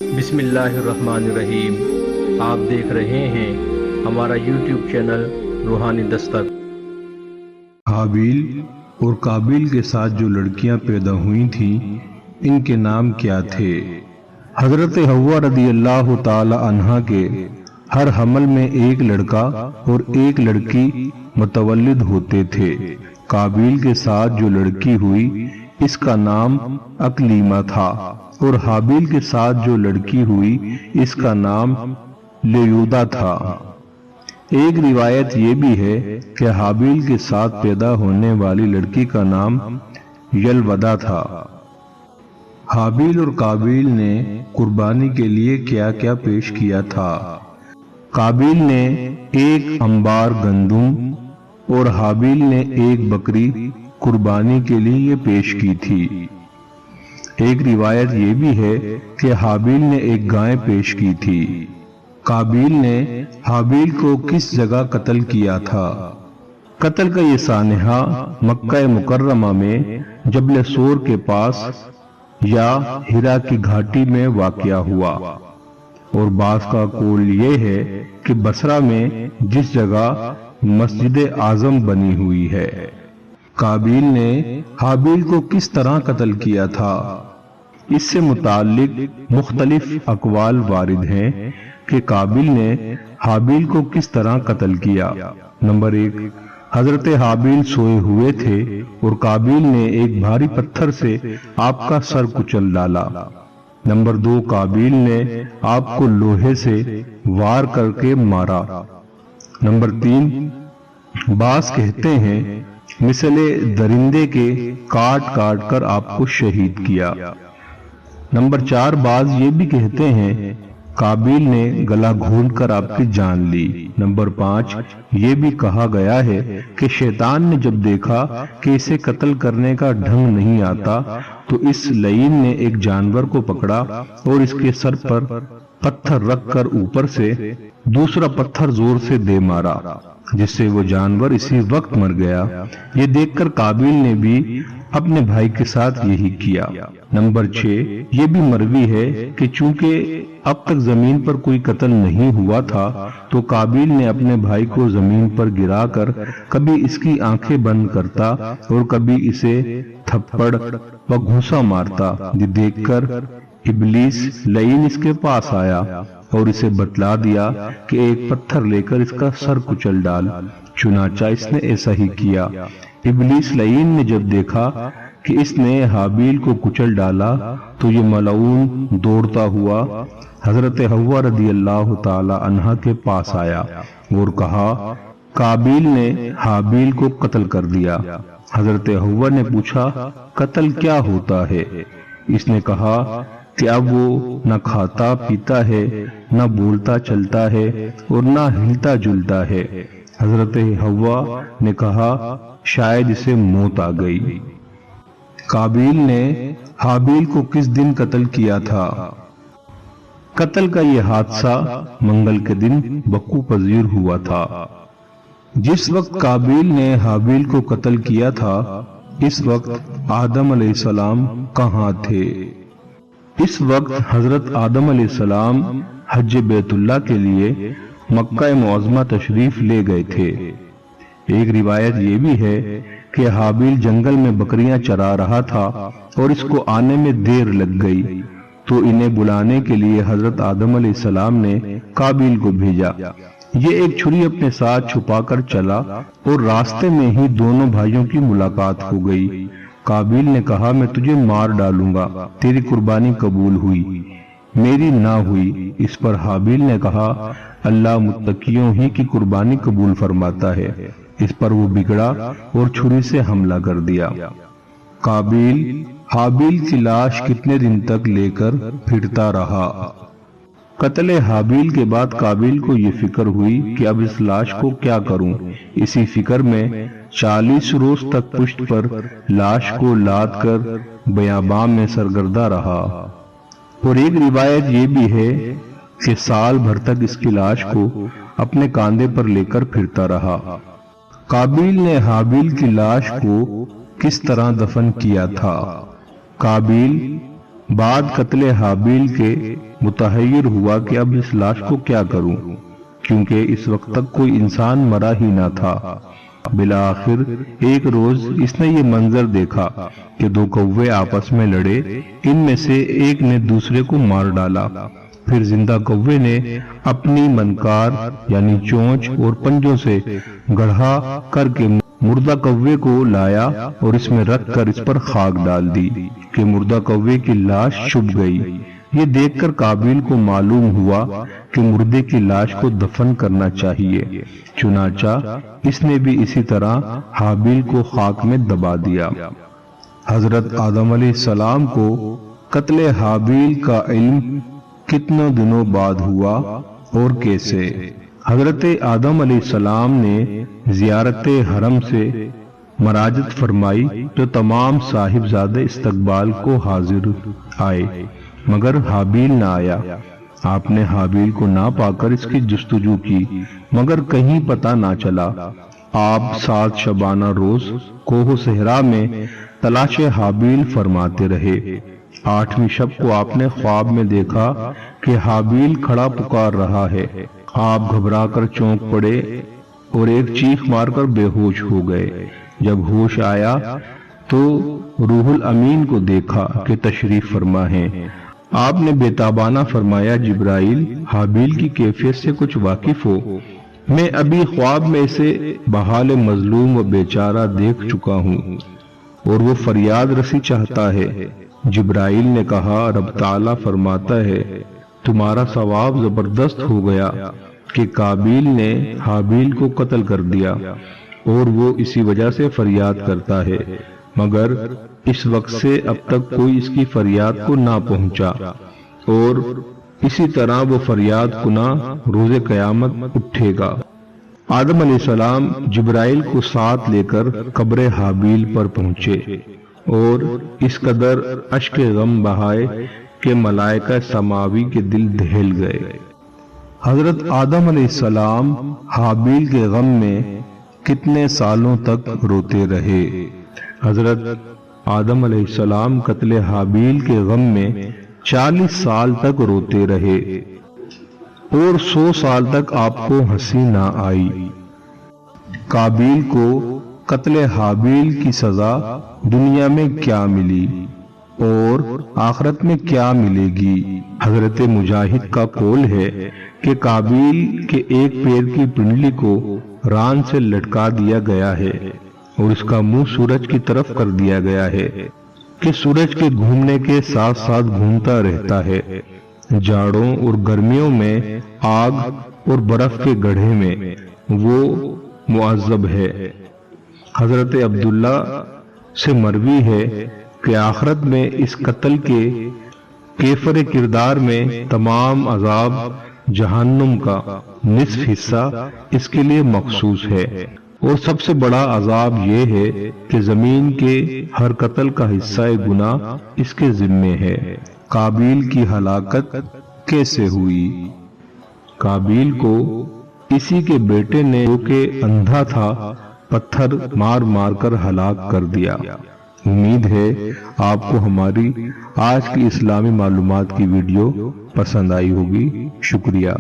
بسم اللہ الرحمن الرحیم۔ آپ دیکھ رہے ہیں ہمارا یوٹیوب چینل روحانی دستک۔ حابیل اور قابیل کے ساتھ جو لڑکیاں پیدا ہوئی تھیں ان کے نام کیا تھے؟ حضرت حوا رضی اللہ تعالی عنہا کے ہر حمل میں ایک لڑکا اور ایک لڑکی متولد ہوتے تھے۔ قابیل کے ساتھ جو لڑکی ہوئی اس کا نام اکلیمہ تھا اور حابیل کے ساتھ جو لڑکی ہوئی اس کا نام لیودہ تھا۔ ایک روایت یہ بھی ہے کہ حابیل کے ساتھ پیدا ہونے والی لڑکی کا نام یلودہ تھا۔ حابیل اور قابیل نے قربانی کے لیے کیا کیا پیش کیا تھا؟ قابیل نے ایک انبار گندم اور حابیل نے ایک بکری قربانی کے لیے یہ پیش کی تھی۔ ایک روایت یہ بھی ہے کہ حابیل نے ایک گائے پیش کی تھی۔ قابیل نے حابیل کو کس جگہ قتل کیا تھا؟ قتل کا یہ سانحہ مکہ مکرمہ میں جبل سور کے پاس یا ہرا کی گھاٹی میں واقع ہوا، اور بعض کا قول یہ ہے کہ بصرہ میں جس جگہ مسجد اعظم بنی ہوئی ہے۔ قابیل نے حابیل کو کس طرح قتل کیا تھا؟ اس سے متعلق مختلف اقوال وارد ہیں کہ قابیل نے حابیل کو کس طرح قتل کیا۔ نمبر 1، حضرت حابیل سوئے ہوئے تھے اور قابیل نے ایک بھاری پتھر سے آپ کا سر کچل ڈالا۔ نمبر 2، قابیل نے آپ کو لوہے سے وار کر کے مارا۔ نمبر 3، بعض کہتے ہیں مثل درندے کے کاٹ کاٹ کر آپ کو شہید کیا۔ نمبر 4، بعض یہ بھی کہتے ہیں قابیل نے گلا گھونٹ کر آپ کی جان لی۔ نمبر 5، یہ بھی کہا گیا ہے کہ شیطان نے جب دیکھا کہ اسے قتل کرنے کا ڈھنگ نہیں آتا تو اس لعین نے ایک جانور کو پکڑا اور اس کے سر پر پتھر رکھ کر اوپر سے دوسرا پتھر زور سے دے مارا، جس سے وہ جانور اسی وقت مر گیا۔ یہ دیکھ کر قابیل نے بھی اپنے بھائی کے ساتھ یہی کیا۔ نمبر 6، یہ بھی مروی ہے کہ چونکہ اب تک زمین پر کوئی قتل نہیں ہوا تھا تو قابیل نے اپنے بھائی کو زمین پر گرا کر کبھی اس کی آنکھیں بند کرتا اور کبھی اسے تھپڑ و گھونسا مارتا۔ یہ دیکھ کر ابلیس لعین اس کے پاس آیا اور اسے بتلا دیا کہ ایک پتھر لے کر اس کا سر کچل ڈال۔ چنانچہ اس نے ایسا ہی کیا۔ ابلیس لعین نے جب دیکھا کہ اس نے حابیل کو کچل ڈالا تو یہ ملعون دوڑتا ہوا حضرت حوا رضی اللہ تعالی عنہا کے پاس آیا اور کہا قابیل نے حابیل کو قتل کر دیا۔ حضرت حوا نے پوچھا قتل کیا ہوتا ہے؟ اس نے کہا کہ اب وہ نہ کھاتا پیتا ہے، نہ بولتا چلتا ہے اور نہ ہلتا جلتا ہے۔ حضرت حوا نے کہا شاید اسے موت آ گئی۔ قابیل نے حابیل کو کس دن قتل کیا تھا؟ قتل کا یہ حادثہ منگل کے دن وقوع پذیر ہوا تھا۔ جس وقت قابیل نے حابیل کو قتل کیا تھا اس وقت آدم علیہ السلام کہاں تھے؟ اس وقت حضرت آدم علیہ السلام حج بیت اللہ کے لیے مکہ معظمہ تشریف لے گئے تھے۔ ایک روایت یہ بھی ہے کہ حابیل جنگل میں بکریاں چرا رہا تھا اور اس کو آنے میں دیر لگ گئی تو انہیں بلانے کے لیے حضرت آدم علیہ السلام نے قابیل کو بھیجا۔ یہ ایک چھری اپنے ساتھ چھپا کر چلا اور راستے میں ہی دونوں بھائیوں کی ملاقات ہو گئی۔ قابیل نے کہا میں تجھے مار ڈالوں گا، تیری قربانی قبول ہوئی، میری نہ ہوئی۔ اس پر حابیل نے کہا اللہ متقیوں ہی کی قربانی قبول فرماتا ہے۔ اس پر وہ بگڑا اور چھری سے حملہ کر دیا۔ قابیل حابیل کی لاش کتنے دن تک لے کر پھرتا رہا؟ قتل حابیل کے بعد قابیل کو یہ فکر ہوئی کہ اب اس لاش کو کیا کروں۔ اسی فکر میں 40 روز تک پشت پر لاش کو لاد کر بیاباں میں سرگردہ رہا، اور ایک روایت یہ بھی ہے کہ سال بھر تک اس کی لاش کو اپنے کاندھے پر لے کر پھرتا رہا۔ قابیل نے حابیل کی لاش کو کس طرح دفن کیا تھا؟ قابیل بعد قتل حابیل کے متحیر ہوا کہ اب اس لاش کو کیا کروں، کیونکہ اس وقت تک کوئی انسان مرا ہی نہ تھا۔ بالآخر ایک روز اس نے یہ منظر دیکھا کہ دو کوے آپس میں لڑے، ان میں سے ایک نے دوسرے کو مار ڈالا۔ پھر زندہ کوے نے اپنی منکار یعنی چونچ اور پنجوں سے گڑھا کر کے مردہ کوے کو لایا اور اس میں رکھ کر اس پر خاک ڈال دی کہ مردہ کوے کی لاش چھپ گئی۔ یہ دیکھ کر قابیل کو معلوم ہوا کہ مردے کی لاش کو دفن کرنا چاہیے، چنانچہ اس نے بھی اسی طرح حابیل کو خاک میں دبا دیا۔ حضرت آدم علیہ السلام کو قتل حابیل کا علم کتنے دنوں بعد ہوا اور کیسے؟ حضرت آدم علیہ السلام نے زیارت حرم سے مراجعت فرمائی تو تمام صاحبزادے استقبال کو حاضر آئے، مگر حابیل نہ آیا۔ آپ نے حابیل کو نہ پا کر اس کی جستجو کی، مگر کہیں پتہ نہ چلا۔ آپ 7 شبانہ روز کوہ صحرا میں تلاش حابیل فرماتے رہے۔ 8ویں شب کو آپ نے خواب میں دیکھا کہ حابیل کھڑا پکار رہا ہے۔ آپ گھبرا کر چونک پڑے اور ایک چیخ مار کر بے ہوش ہو گئے۔ جب ہوش آیا تو روح الامین کو دیکھا کہ تشریف فرما ہے۔ آپ نے بےتابانہ فرمایا، جبرائیل، حابیل کی کیفیت سے کچھ واقف ہو؟ میں ابھی خواب میں اسے بحال مظلوم و بیچارہ دیکھ چکا ہوں اور وہ فریاد رسی چاہتا ہے۔ جبرائیل نے کہا، رب تعالیٰ فرماتا ہے تمہارا ثواب زبردست ہو گیا کہ قابیل نے حابیل کو قتل کر دیا اور وہ اسی وجہ سے فریاد کرتا ہے، مگر اس وقت سے اب تک کوئی اس کی فریاد کو نہ پہنچا، اور اسی طرح وہ فریاد کنا روز قیامت اٹھے گا۔ آدم علیہ السلام جبرائیل کو ساتھ لے کر قبر حابیل پر پہنچے اور اس قدر اشک غم بہائے کہ ملائکہ سماوی کے دل دہل گئے۔ حضرت آدم علیہ السلام حابیل کے غم میں کتنے سالوں تک روتے رہے؟ حضرت آدم علیہ السلام قتل حابیل کے غم میں 40 سال تک روتے رہے اور 100 سال تک آپ کو ہنسی نہ آئی۔ قابیل کو قتل حابیل کی سزا دنیا میں کیا ملی اور آخرت میں کیا ملے گی؟ حضرت مجاہد کا قول ہے کہ قابیل کے ایک پیر کی پنڈلی کو ران سے لٹکا دیا گیا ہے اور اس کا منہ سورج کی طرف کر دیا گیا ہے کہ سورج کے گھومنے کے ساتھ ساتھ گھومتا رہتا ہے۔ جاڑوں اور گرمیوں میں آگ اور برف کے گڑھے میں وہ معذب ہے۔ حضرت عبداللہ سے مروی ہے کہ آخرت میں اس قتل کے کیفر کردار میں تمام عذاب جہنم کا نصف حصہ اس کے لیے مخصوص ہے، اور سب سے بڑا عذاب یہ ہے کہ زمین کے ہر قتل کا حصہ گناہ اس کے ذمے ہے۔ قابیل کی ہلاکت کیسے ہوئی؟ قابیل کو اسی کے بیٹے نے جو کہ اندھا تھا پتھر مار مار کر ہلاک کر دیا۔ امید ہے آپ کو ہماری آج کی اسلامی معلومات کی ویڈیو پسند آئی ہوگی۔ شکریہ۔